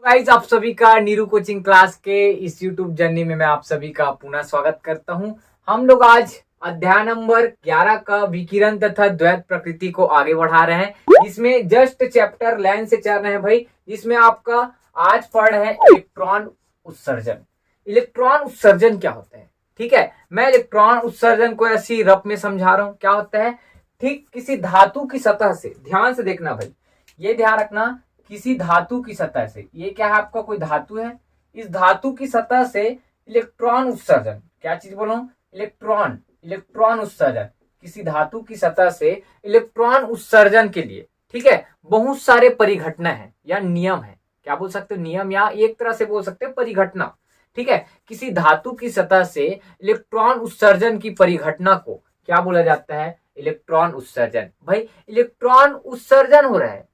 Guys, आप सभी का नीरू कोचिंग क्लास के इस यूट्यूब जर्नी में मैं आप सभी का पुनः स्वागत करता हूं। हम लोग आज अध्याय नंबर 11 का विकिरण तथा द्वैत प्रकृति को आगे बढ़ा रहे हैं, जिसमें जस्ट चैप्टर लाइन से चल रहे हैं भाई, जिसमें आपका आज पढ़ रहे हैं इलेक्ट्रॉन उत्सर्जन। इलेक्ट्रॉन उत्सर्जन क्या होता है? ठीक है, मैं इलेक्ट्रॉन उत्सर्जन को ऐसी रफ में समझा रहा हूं। क्या होता है? ठीक किसी धातु की सतह से, ध्यान से देखना भाई, ये ध्यान रखना, किसी धातु की सतह से, ये क्या है आपका कोई धातु है, इस धातु की सतह से इलेक्ट्रॉन उत्सर्जन, क्या चीज बोलो, इलेक्ट्रॉन, इलेक्ट्रॉन उत्सर्जन, किसी धातु की सतह से इलेक्ट्रॉन उत्सर्जन के लिए, ठीक है, बहुत सारे परिघटना है या नियम है। क्या बोल सकते हो? नियम, या एक तरह से बोल सकते हो परिघटना। ठीक है, किसी धातु की सतह से इलेक्ट्रॉन उत्सर्जन की परिघटना को क्या बोला जाता है? इलेक्ट्रॉन उत्सर्जन। भाई इलेक्ट्रॉन उत्सर्जन हो रहा है,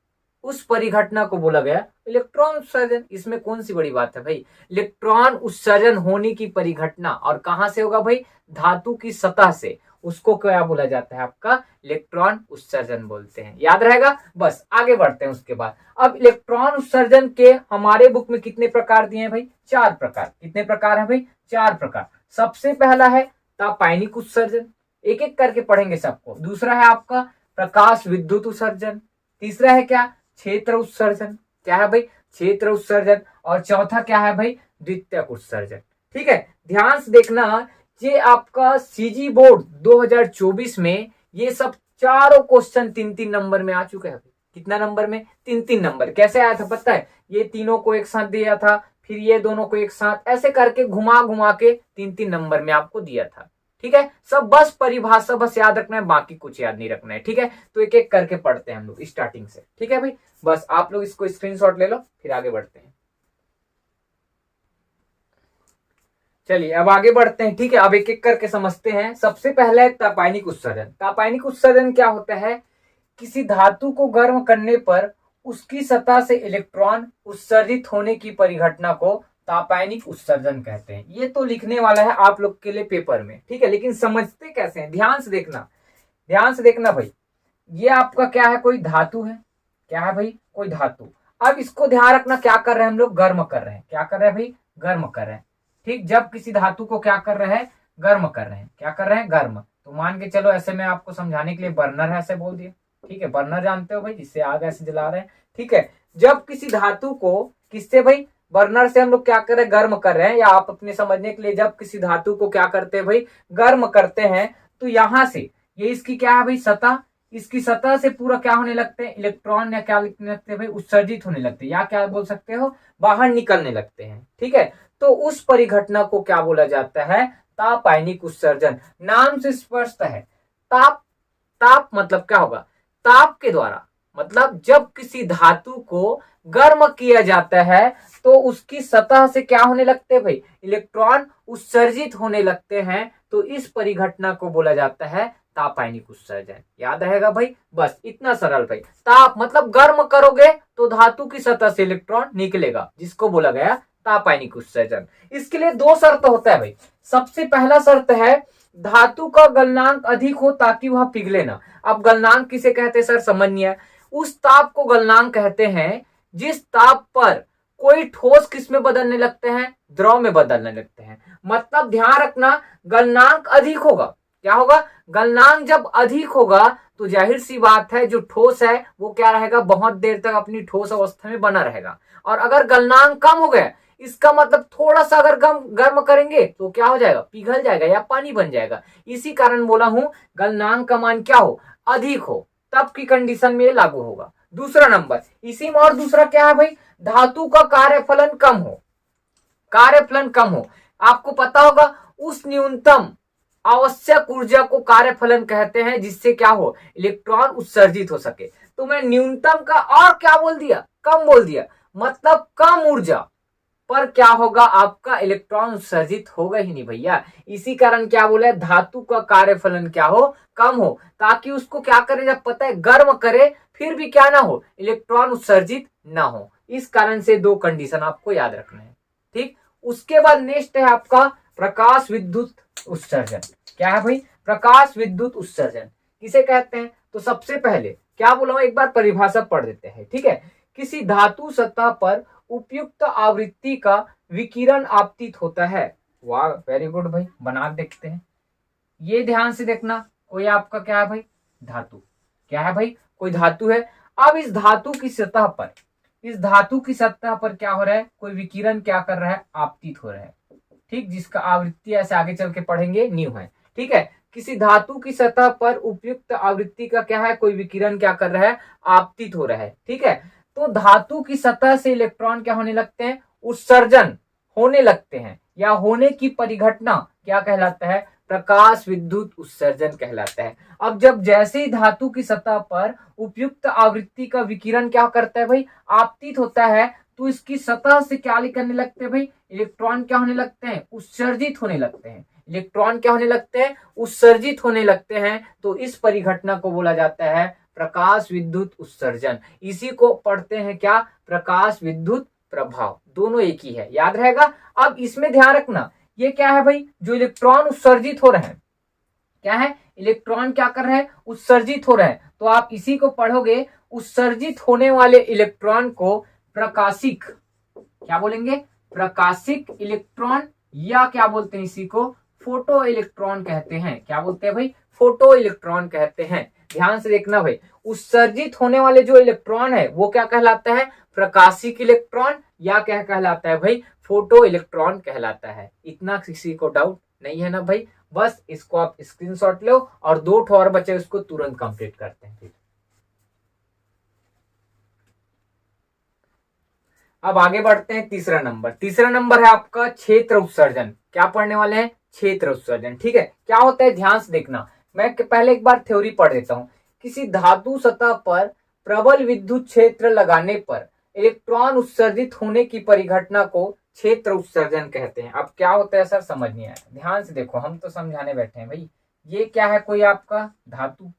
उस परिघटना को बोला गया इलेक्ट्रॉन उत्सर्जन। इसमें कौन सी बड़ी बात है भाई? इलेक्ट्रॉन उत्सर्जन होने की परिघटना, और कहां से होगा भाई? धातु की सतह से। उसको क्या बोला जाता है? आपका इलेक्ट्रॉन उत्सर्जन बोलते हैं। याद रहेगा? बस आगे बढ़ते हैं उसके बाद। अब इलेक्ट्रॉन उत्सर्जन के हमारे बुक में कितने प्रकार दिए हैं भाई? 4 प्रकार। कितने प्रकार है भाई? 4 प्रकार। सबसे पहला है तापायनिक उत्सर्जन, एक एक करके पढ़ेंगे सबको। दूसरा है आपका प्रकाश विद्युत उत्सर्जन। तीसरा है क्या? क्षेत्र उत्सर्जन। क्या है भाई? क्षेत्र उत्सर्जन। और चौथा क्या है भाई? द्वितीयक उत्सर्जन। ठीक है, ध्यान से देखना, ये आपका सीजी बोर्ड 2024 में ये सब चारों क्वेश्चन 3-3 नंबर में आ चुके हैं। कितना नंबर में? 3-3 नंबर। कैसे आया था पता है? ये तीनों को एक साथ दिया था, फिर ये दोनों को एक साथ, ऐसे करके घुमा घुमा के 3-3 नंबर में आपको दिया था। ठीक है, सब बस परिभाषा बस याद रखना है, बाकी कुछ याद नहीं रखना है। ठीक है, तो एक एक करके पढ़ते हैं हम लोग स्टार्टिंग से। ठीक है भाई, बस आप लोग इसको स्क्रीनशॉट ले लो, फिर आगे बढ़ते हैं। चलिए अब आगे बढ़ते हैं। ठीक है, अब एक एक करके समझते हैं। सबसे पहला है तापायनिक उत्सर्जन। तापायनिक उत्सर्जन क्या होता है? किसी धातु को गर्म करने पर उसकी सतह से इलेक्ट्रॉन उत्सर्जित होने की परिघटना को तापायनिक उत्सर्जन कहते हैं। ये तो लिखने वाला है आप लोग के लिए पेपर में, ठीक है, लेकिन समझते कैसे हैं? ध्यान से देखना, ध्यान से देखना भाई। ये आपका क्या है? कोई धातु है। क्या है भाई? कोई धातु। अब इसको ध्यान रखना, क्या कर रहे हैं हम लोग? गर्म कर रहे हैं। क्या कर रहे हैं भाई? गर्म कर रहे हैं। ठीक, जब किसी धातु को क्या कर रहे हैं? गर्म कर रहे हैं। क्या कर रहे हैं? गर्म। तो मान के चलो, ऐसे में आपको समझाने के लिए बर्नर है, ऐसे बोल दिया। ठीक है, बर्नर जानते हो भाई, जिससे आग ऐसे जला रहे हैं। ठीक है, जब किसी धातु को किससे भाई? बर्नर से हम लोग क्या कर रहे हैं? गर्म कर रहे हैं। या आप अपने समझने के लिए, जब किसी धातु को क्या करते हैं भाई? गर्म करते हैं, तो यहां से ये इसकी क्या है भाई? सतह, इसकी सतह से पूरा क्या होने लगते हैं? इलेक्ट्रॉन, या क्या लिखने लगते हैं भाई? उत्सर्जित होने लगते हैं, या क्या बोल सकते हो? बाहर निकलने लगते हैं। ठीक है, तो उस परिघटना को क्या बोला जाता है? तापायनिक उत्सर्जन। नाम से स्पष्ट है, ताप, ताप मतलब क्या होगा? ताप के द्वारा, मतलब जब किसी धातु को गर्म किया जाता है तो उसकी सतह से क्या होने लगते हैं भाई? इलेक्ट्रॉन उत्सर्जित होने लगते हैं। तो इस परिघटना को बोला जाता है तापायनिक उत्सर्जन। याद रहेगा भाई? बस इतना सरल भाई। ताप मतलब गर्म करोगे तो धातु की सतह से इलेक्ट्रॉन निकलेगा, जिसको बोला गया तापायनिक उत्सर्जन। इसके लिए 2 शर्त होता है भाई। सबसे पहला शर्त है धातु का गलनांक अधिक हो ताकि वह पिघले ना। अब गलनांक किसे कहते हैं सर? समझिए, उस ताप को गलनांक कहते हैं जिस ताप पर कोई ठोस किस में बदलने लगते हैं? द्रव में बदलने लगते हैं। मतलब ध्यान रखना, गलनांक अधिक होगा। क्या होगा? गलनांक जब अधिक होगा तो जाहिर सी बात है, जो ठोस है वो क्या रहेगा? बहुत देर तक अपनी ठोस अवस्था में बना रहेगा। और अगर गलनांक कम हो गया, इसका मतलब थोड़ा सा अगर गर्म करेंगे तो क्या हो जाएगा? पिघल जाएगा या पानी बन जाएगा। इसी कारण बोला हूं गलनांक का मान क्या हो? अधिक हो, तब की कंडीशन में ये लागू होगा। दूसरा नंबर इसी में, और दूसरा क्या है भाई? धातु का कार्यफलन कम हो। कार्यफलन कम हो, आपको पता होगा उस न्यूनतम आवश्यक ऊर्जा को कार्यफलन कहते हैं जिससे क्या हो? इलेक्ट्रॉन उत्सर्जित हो सके। तो मैं न्यूनतम का और क्या बोल दिया? कम बोल दिया। मतलब कम ऊर्जा पर क्या होगा? आपका इलेक्ट्रॉन उत्सर्जित होगा ही नहीं भैया। इसी कारण क्या बोला है? धातु का कार्यफलन क्या हो? कम हो, ताकि उसको क्या करे? जब पता है गर्म करे फिर भी क्या ना हो? इलेक्ट्रॉन उत्सर्जित ना हो। इस कारण से 2 कंडीशन आपको याद रखना है। ठीक, उसके बाद नेक्स्ट है आपका प्रकाश विद्युत उत्सर्जन। क्या है भाई? प्रकाश विद्युत उत्सर्जन किसे कहते हैं? तो सबसे पहले क्या बोला हूं, एक बार परिभाषा पढ़ देते हैं। ठीक है, किसी धातु सतह पर उपयुक्त आवृत्ति का विकिरण आपतित होता है। वाह, वेरी गुड भाई, बना देखते हैं। ये ध्यान से देखना, कोई आपका क्या है भाई, धातु। क्या है भाई, कोई धातु है। अब इस धातु की सतह पर, इस धातु की सतह पर क्या हो रहा है, कोई विकिरण क्या कर रहा है, आपतित हो रहा है। ठीक, जिसका आवृत्ति ऐसे आगे चल के पढ़ेंगे न्यू है। ठीक है, किसी धातु की सतह पर उपयुक्त आवृत्ति का क्या है, कोई विकिरण क्या कर रहा है, आपतित हो रहा है। ठीक है, तो धातु की सतह से इलेक्ट्रॉन क्या होने लगते हैं, उत्सर्जन होने लगते हैं, या होने की परिघटना क्या कहलाता है, प्रकाश विद्युत उत्सर्जन कहलाता है। अब जब जैसे ही धातु की सतह पर उपयुक्त आवृत्ति का विकिरण क्या करता है भाई, आपतित होता है, तो इसकी सतह से क्या करने लगते हैं भाई, इलेक्ट्रॉन क्या होने लगते हैं, उत्सर्जित होने लगते हैं। इलेक्ट्रॉन क्या होने लगते हैं, उत्सर्जित होने लगते हैं। तो इस परिघटना को बोला जाता है प्रकाश विद्युत उत्सर्जन। इसी को पढ़ते हैं क्या, प्रकाश विद्युत प्रभाव। दोनों एक ही है, याद रहेगा। अब इसमें ध्यान रखना, ये क्या है भाई, जो इलेक्ट्रॉन उत्सर्जित हो रहे हैं, क्या है, इलेक्ट्रॉन क्या कर रहे हैं, उत्सर्जित हो रहे हैं। तो आप इसी को पढ़ोगे, उत्सर्जित होने वाले इलेक्ट्रॉन को प्रकाशिक, क्या बोलेंगे, प्रकाशिक इलेक्ट्रॉन, या क्या बोलते हैं इसी को, फोटो इलेक्ट्रॉन कहते हैं। क्या बोलते हैं भाई, फोटो इलेक्ट्रॉन कहते हैं। ध्यान से देखना भाई, उत्सर्जित होने वाले जो इलेक्ट्रॉन है वो क्या कहलाता है, प्रकाशिक इलेक्ट्रॉन, या क्या कहलाता है भाई, फोटो इलेक्ट्रॉन कहलाता है। इतना किसी को डाउट नहीं है ना भाई। बस इसको आप स्क्रीनशॉट लो, और 2 और बचे उसको तुरंत कंप्लीट करते हैं। अब आगे बढ़ते हैं, तीसरा नंबर। तीसरा नंबर है आपका क्षेत्र उत्सर्जन। क्या पढ़ने वाले हैं, क्षेत्र उत्सर्जन। ठीक है, क्या होता है ध्यान से देखना। मैं पहले एक बार थ्योरी पढ़ देता हूं। किसी धातु सतह पर प्रबल विद्युत क्षेत्र लगाने पर इलेक्ट्रॉन उत्सर्जित होने की परिघटना को क्षेत्र उत्सर्जन कहते हैं। अब क्या होता है सर, समझ नहीं आया, ध्यान से देखो, हम तो समझाने बैठे हैं भाई। ये क्या है, कोई आपका धातु।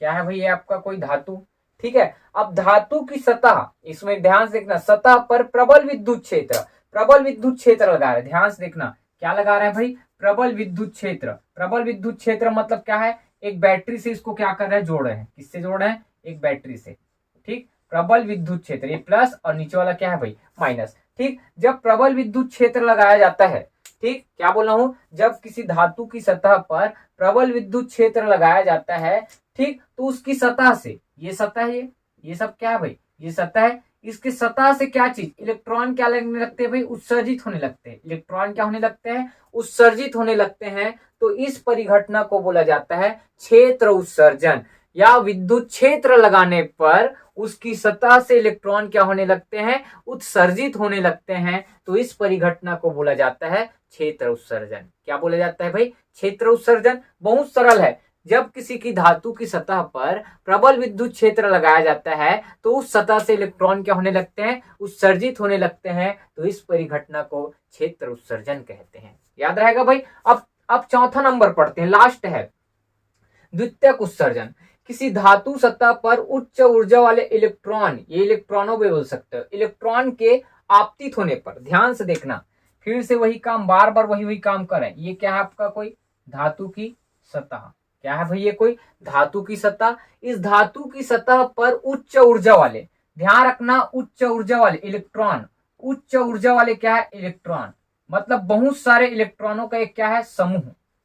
क्या है भाई, ये आपका कोई धातु। ठीक है, अब धातु की सतह, इसमें ध्यान से देखना, सतह पर प्रबल विद्युत क्षेत्र, प्रबल विद्युत क्षेत्र लगा रहे हैं। ध्यान से देखना, क्या लगा रहे हैं भाई, प्रबल विद्युत क्षेत्र। प्रबल विद्युत क्षेत्र मतलब क्या है, एक बैटरी से इसको क्या कर रहे हैं, जोड़ रहे हैं। किससे जोड़ रहे हैं, एक बैटरी से। ठीक, प्रबल विद्युत क्षेत्र, ये प्लस और नीचे वाला क्या है भाई, माइनस। ठीक, जब प्रबल विद्युत क्षेत्र लगाया जाता है, ठीक, क्या बोल रहा हूं, जब किसी धातु की सतह पर प्रबल विद्युत क्षेत्र लगाया जाता है, ठीक, तो उसकी सतह से, ये सतह है, ये सब क्या है भाई, ये सतह है, इसकी सतह से क्या चीज, इलेक्ट्रॉन क्या लगने लगते हैं भाई, उत्सर्जित होने लगते हैं। इलेक्ट्रॉन क्या होने लगते हैं, उत्सर्जित होने लगते हैं। तो इस परिघटना को बोला जाता है क्षेत्र उत्सर्जन। या विद्युत क्षेत्र लगाने पर उसकी सतह से इलेक्ट्रॉन क्या होने लगते हैं, उत्सर्जित होने लगते हैं। तो इस परिघटना को बोला जाता है क्षेत्र उत्सर्जन। क्या बोला जाता है भाई, क्षेत्र उत्सर्जन। बहुत सरल है, जब किसी की धातु की सतह पर प्रबल विद्युत क्षेत्र लगाया जाता है तो उस सतह से इलेक्ट्रॉन क्या होने लगते हैं, उत्सर्जित होने लगते हैं। तो इस परिघटना को क्षेत्र उत्सर्जन कहते हैं, याद रहेगा भाई। अब चौथा नंबर पढ़ते हैं, लास्ट है द्वितीयक उत्सर्जन। किसी धातु सतह पर उच्च ऊर्जा वाले इलेक्ट्रॉन, ये इलेक्ट्रॉनों भी बोल सकते हो, इलेक्ट्रॉन के आपतित होने पर, ध्यान से देखना, फिर से वही काम, बार बार वही काम करें। ये क्या है आपका, कोई धातु की सतह। क्या है भाई, ये कोई धातु की सतह। इस धातु की सतह पर उच्च ऊर्जा वाले, ध्यान रखना, उच्च ऊर्जा वाले इलेक्ट्रॉन, उच्च ऊर्जा वाले क्या है, इलेक्ट्रॉन, मतलब बहुत सारे इलेक्ट्रॉनों का एक क्या है, समूह।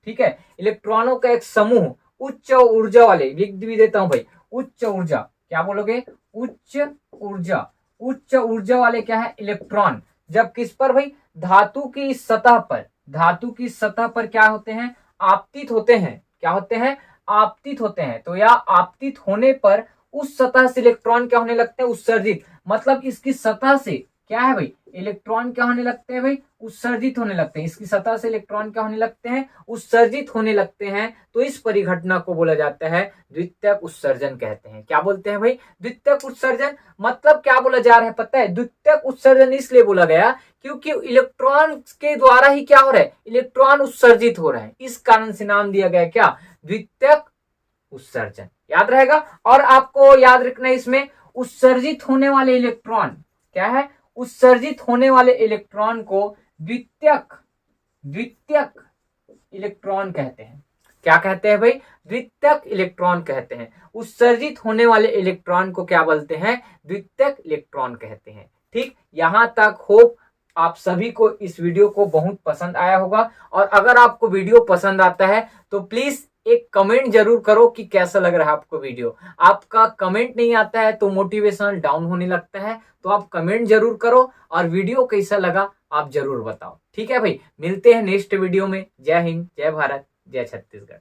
ठीक है, इलेक्ट्रॉनों का एक समूह उच्च ऊर्जा वाले, लिख भी देता हूं भाई, उच्च ऊर्जा, क्या बोलोगे, उच्च ऊर्जा, उच्च ऊर्जा वाले क्या है, इलेक्ट्रॉन। जब किस पर भाई, धातु की सतह पर, धातु की सतह पर क्या होते हैं, आपतित होते हैं। क्या होते हैं, आपतित होते हैं। तो या आपतित होने पर उस सतह से इलेक्ट्रॉन क्या होने लगते हैं, उत्सर्जित, मतलब इसकी सतह से क्या है भाई, इलेक्ट्रॉन क्या होने लगते हैं भाई, उत्सर्जित होने लगते हैं। इसकी सतह से इलेक्ट्रॉन क्या होने लगते हैं, उत्सर्जित होने लगते हैं। तो इस परिघटना को बोला जाता है द्वितीयक उत्सर्जन कहते हैं। क्या बोलते हैं भाई, द्वितीयक उत्सर्जन। मतलब क्या बोला जा रहा है पता है, द्वितीयक उत्सर्जन इसलिए बोला गया क्योंकि इलेक्ट्रॉन के द्वारा ही क्या हो रहा है, इलेक्ट्रॉन उत्सर्जित हो रहा है। इस कारण से नाम दिया गया क्या, द्वितीयक उत्सर्जन, याद रहेगा। और आपको याद रखना है इसमें, उत्सर्जित होने वाले इलेक्ट्रॉन क्या है, उत्सर्जित होने वाले इलेक्ट्रॉन को द्वितीयक इलेक्ट्रॉन कहते हैं। क्या कहते हैं भाई, द्वितीयक इलेक्ट्रॉन कहते हैं। उत्सर्जित होने वाले इलेक्ट्रॉन को क्या बोलते हैं, द्वितीयक इलेक्ट्रॉन कहते हैं। ठीक, यहाँ तक होप आप सभी को इस वीडियो को बहुत पसंद आया होगा। और अगर आपको वीडियो पसंद आता है तो प्लीज एक कमेंट जरूर करो कि कैसा लग रहा है आपको वीडियो। आपका कमेंट नहीं आता है तो मोटिवेशन डाउन होने लगता है, तो आप कमेंट जरूर करो और वीडियो कैसा लगा आप जरूर बताओ। ठीक है भाई, मिलते हैं नेक्स्ट वीडियो में। जय हिंद, जय भारत, जय छत्तीसगढ़।